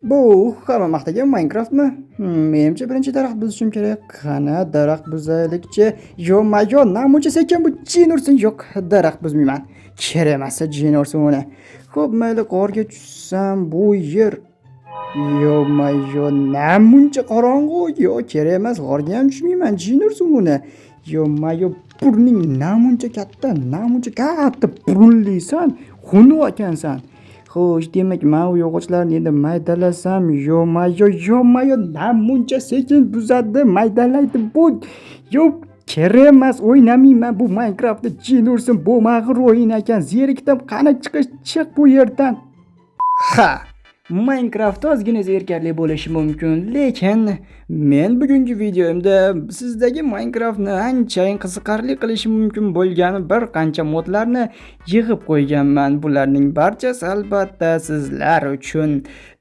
Bu hamma maqtagan Minecraftmi? Menimcha birinchi daraxt buzishim kerak. Qani daraxt buzaylikchi. Yo-mayo, namuncha sekin bu jin ursin. Yo'q, daraxt buzmayman. Kerak emas jin ursin uni. Xo'p, mayli qorga tushsam bu yer. Yo-mayo, namuncha qorong'u. Yo, kerak emas, qorga ham tushmayman. Jin ursin uni. Yo-mayo, burning namuncha katta burunlisan. Xunuk ekansan. Xo'sh, demak, men u yog'ochlarni endi maydalasam, yo-mayo, namuncha sekin buzadi, maydalaydi bu. Yo'q, kerak emas, o'ynamayman bu Minecraftda jin ursin, bu mag'rur o'yin ekan. Zerikdim, qani chiq bu yerdan. Ha, Minecraft ozgina zerikarli bo'lishi mumkin, lekin men bugungi videomda sizdagi Minecraftni anchayin qiziqarli qilishi mumkin bo'lgan bir qancha modlarni yig'ib qo'yganman. Bularning barchasi albatta sizlar uchun.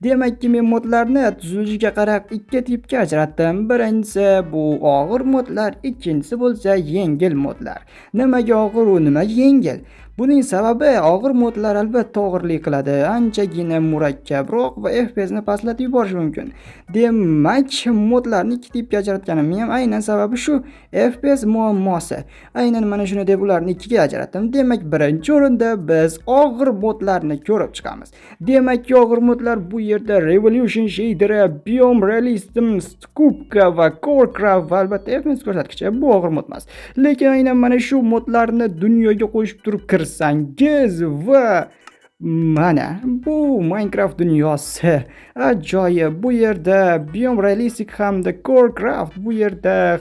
Demakki, men modlarni tuzilishiga qarab ikki tipga ajratdim. Birinchisi bu og'ir modlar, ikkinchisi bo'lsa yengil modlar. Nimaga og'ir va nimaga yengil? Buning sababi og'ir modlar albatta og'irlik qiladi, anchagina murakkabroq va FPS ni pastlatib yuborishi mumkin. Demak, modlarni ikki tipga ajratganim ham aynan sababi shu, FPS muammosi. Aynan mana shuni deb ularni ikkiga ajratdim. Demak, birinchi o'rinda biz og'ir modlarni ko'rib chiqamiz. Demak, og'ir modlar bu yerda Revolution Shader, Biome Realism, Skupka va Corecraft va albatta FPS ko'rsatkichi bu og'ir mod emas. Lekin aynan mana shu modlarni dunyoga qo'shib turib kirsangiz va mana bu Minecraft dunyosi ajoyib. Bu yerda Biome Realistic hamda Corecraft bu yerda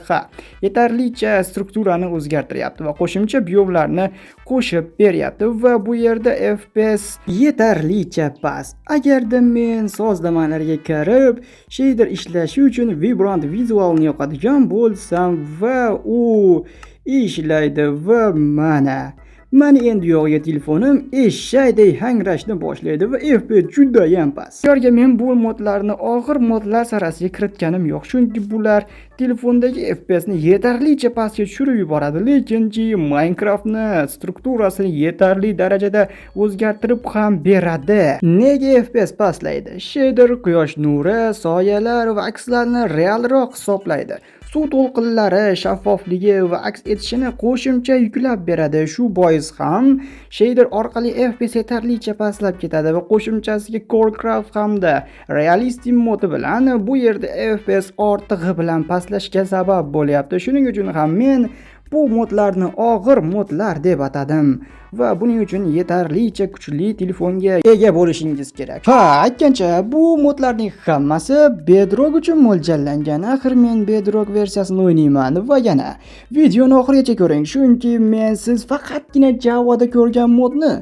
yetarlicha strukturani o'zgartiryapti va qo'shimcha biomlarni qo'shib beryapti va bu yerda FPS yetarlicha past. Agarda men sozlamalarga kirib shader ishlashi uchun vibrant vizualni yoqadigan bo'lsam va u ishlaydi va mana endi yo'g'iga telefonim eshakday hangrashni boshlaydi va FPS juda ham past. Ularga men bu modlarni og'ir modlar sarasiga kiritganim yo'q, chunki bular telefondagi FPS ni yetarlicha pastga tushirib yuboradi, lekinchi Minecraftni strukturasini yetarli darajada o'zgartirib ham beradi. Nega FPS pastlaydi? Shader quyosh nuri, soyalar va akslarni realroq hisoblaydi. Suv to'lqinlari shaffofligi va aks etishini qo'shimcha yuklab beradi. Shu bois ham shader orqali FPS yetarlicha pastlab ketadi va qo'shimchasiga Corecraft hamda Realistic modi bilan bu yerda FPS ortig'i bilan pastlashga sabab bo'lyapti. Shuning uchun ham men bu modlarni og'ir modlar deb atadim va buning uchun yetarlicha kuchli telefonga ega bo'lishingiz kerak. Aytgancha, bu modlarning hammasi Bedrock uchun mo'ljallangan. Axir men Bedrock versiyasini o'ynayman va yana videoni oxirigacha ko'ring, chunki men siz faqatgina Javoda ko'rgan modni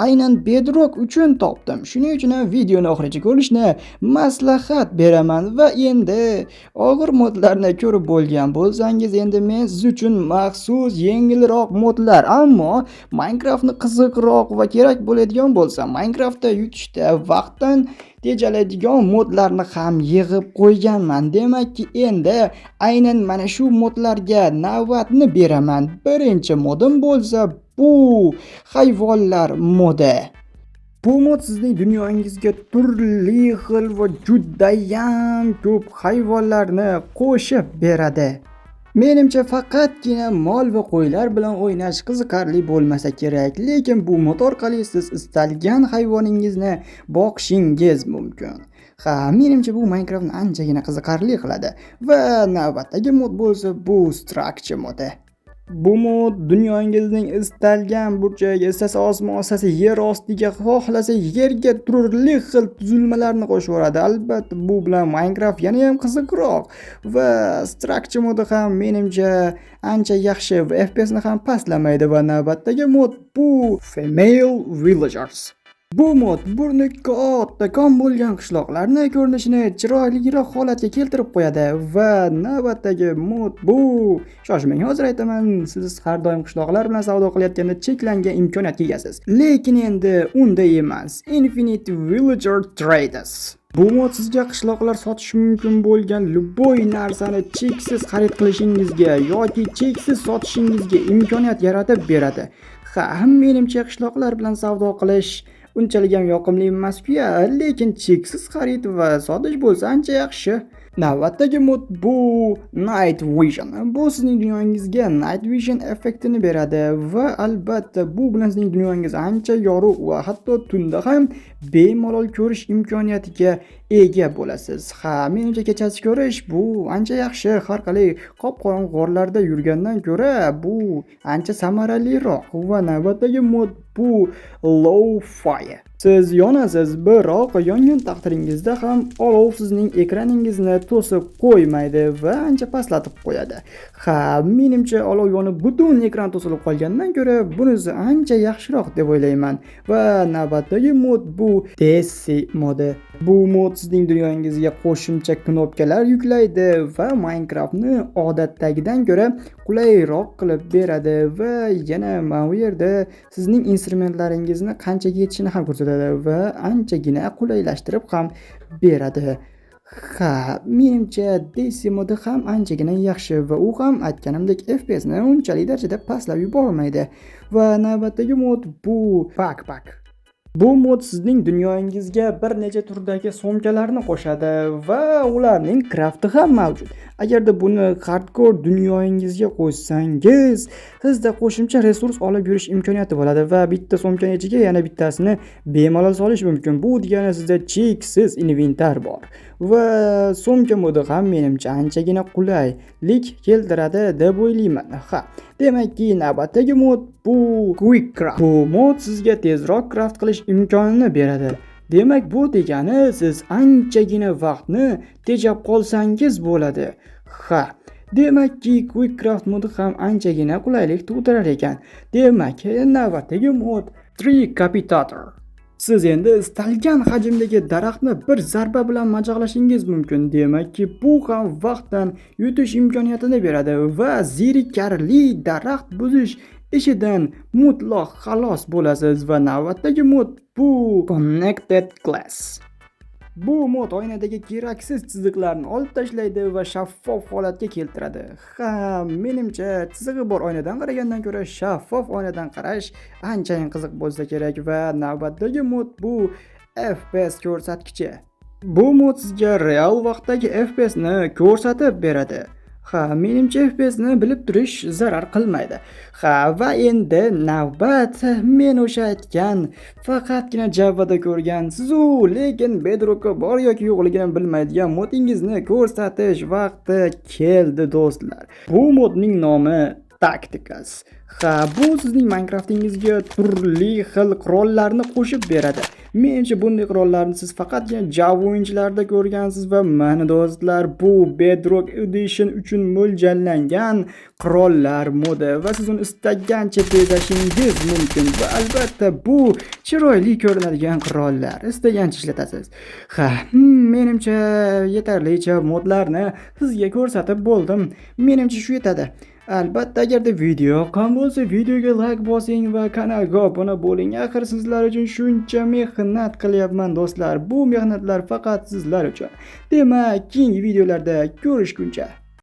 aynan Bedrock uchun topdim. Shuning uchun ham videoni oxirigacha ko'rishni maslahat beraman va endi og'ir modlarni ko'rib bo'lgan bo'lsangiz, endi men siz uchun maxsus yengilroq modlar, ammo Minecraft qiziqroq va kerak bo'ladigan bo'lsa, Minecraftda yutishda vaqtdan tejalaydigan modlarni ham yig'ib qo'yganman. Demakki, endi aynan mana shu modlarga navbatni beraman. Birinchi modim bo'lsa bu hayvonlar modi. Bu mod sizning dunyoingizga turli xil va juda ham ko'p hayvonlarni qo'shib beradi. Menimcha faqatgina mol va qo'ylar bilan o'ynash qiziqarli bo'lmasa kerak, lekin bu mod orqali siz istalgan hayvoningizni boqishingiz mumkin. Menimcha bu Minecraftni anchagina qiziqarli qiladi va navbatdagi mod bo'lsa bu Structure modi. Bu mod dunyoingizning istalgan burchagiga, istasa osmon, istasa yer ostiga, xohlasa yerga turli xil tuzilmalarni qo'shib yuboradi. Albatta, bu bilan Minecraft yana ham qiziqroq va Structure modi ham menimcha ancha yaxshi va FPS ni ham pastlamaydi va navbatdagi mod bu Female Villagers. Bu mod burni kattakon bo'lgan qishloqlarni ko'rinishini chiroyliroq holatga keltirib qo'yadi va navbatdagi mod bu, shoshmang, hozir aytaman, siz har doim qishloqlar bilan savdo qilayotganda cheklangan imkoniyatga egasiz. Lekin endi unday emas. Infinite Villager Traders. Bu mod sizga qishloqlar sotish mumkin bo'lgan любой narsani cheksiz xarid qilishingizga yoki cheksiz sotishingizga imkoniyat yaratib beradi. Menimcha qishloqlar bilan savdo qilish unchalik ham yoqimli emas-ku, lekin cheksiz xarid va sotish bo'lsa ancha yaxshi. Navbatdagi mod bu Night Vision. Bu sizning dunyongizga Night Vision effektini beradi va albatta bu bilan sizning dunyongiz ancha yorug' va hatto tunda ham bemalol ko'rish imkoniyatiga ega bo'lasiz. Menimcha kechasi ko'rish bu ancha yaxshi. Har qalay qop-qorong'u g'orlarda yurgandan ko'ra bu ancha samaraliroq. Va navbatdagi mod bu Low Fire. Siz yonasiz, biroq yongan taqdiringizda ham olov sizning ekraningizni to'sib qo'ymaydi va ancha pastlatib qo'yadi. Menimcha olov yonib butun ekran to'silib qolgandan ko'ra bunisi ancha yaxshiroq deb o'ylayman. Va navbatdagi mod bu Desi modi. Bu mod sizning dunyongizga qo'shimcha knopkalar yuklaydi va Minecraftni odatdagidan ko'ra qulayroq qilib beradi va yana mana bu yerda sizning instrumentlaringizni qanchaga yetishini ham ko'rsatadi va anchagina qulaylashtirib ham beradi. Menimcha Desi modi ham anchagina yaxshi va u ham aytganimdek FPS ni unchalik darajada pastlab yubormaydi. Va navbatdagi mod bu Backpack. Bu mod sizning dunyongizga bir necha turdagi sumkalarni qo'shadi va ularning crafti ham mavjud. Agarda buni hardcore dunyongizga qo'shsangiz, sizda qo'shimcha resurs olib yurish imkoniyati bo'ladi va bitta sumkaning ichiga yana bittasini bemalol solish mumkin. Bu degani sizda cheksiz inventar bor. Va sumka modi ham menimcha anchagina qulaylik keltiradi deb o'ylayman. Demakki, navbatdagi mod bu Quick Craft. Bu mod sizga tezroq craft qilish imkonini beradi. Demak, bu degani siz anchagina vaqtni tejab qolsangiz bo'ladi. Demakki, Quick Craft modi ham anchagina qulaylik tug'dirar ekan. Demak, navbatdagi mod Tricapitator. Siz endi istalgan hajmdagi daraxtni bir zarba bilan majaqlashingiz mumkin. Demakki, bu ham vaqtdan yutish imkoniyatini beradi va zerikarli daraxt buzish ishidan mutlaq xalos bo'lasiz. Va navbatdagi mod bu Connected Glass. Bu mod oynadagi keraksiz chiziqlarni olib tashlaydi va shaffof holatga keltiradi. Menimcha chizig'i bor oynadan qaragandan ko'ra shaffof oynadan qarash anchayin qiziq bo'lsa kerak. Va navbatdagi mod bu FPS ko'rsatkichi. Bu mod sizga real vaqtdagi FPS ni ko'rsatib beradi. Menimcha FPS ni bilib turish zarar qilmaydi. Va endi navbat men o'sha aytgan faqatgina Javada ko'rgan sizu lekin Bedrock'ga bor yoki yo'qligini bilmaydigan modingizni ko'rsatish vaqti keldi do'stlar. Bu modning nomi Tacticas. Bu sizning Minecraftingizga turli xil qurollarni qo'shib beradi. Menimcha bunday qurollarni siz faqatgina Java o'yinchilarida ko'rgansiz va mana do'stlar, bu Bedrock Edition uchun mo'ljallangan qurollar modi va siz uni istagancha bezashingiz mumkin va albatta bu chiroyli ko'rinadigan qurollar. Istagancha ishlatasiz. Menimcha yetarlicha modlarni sizga ko'rsatib bo'ldim. Menimcha shu yetadi. Albatta, agarda video yoqqan bo'lsa, videoga like bosing va kanalga obuna bo'ling. Axir sizlar uchun shuncha mehnat qilyapman do'stlar. Bu mehnatlar faqat sizlar uchun. Demak, keyingi videolarda ko'rishguncha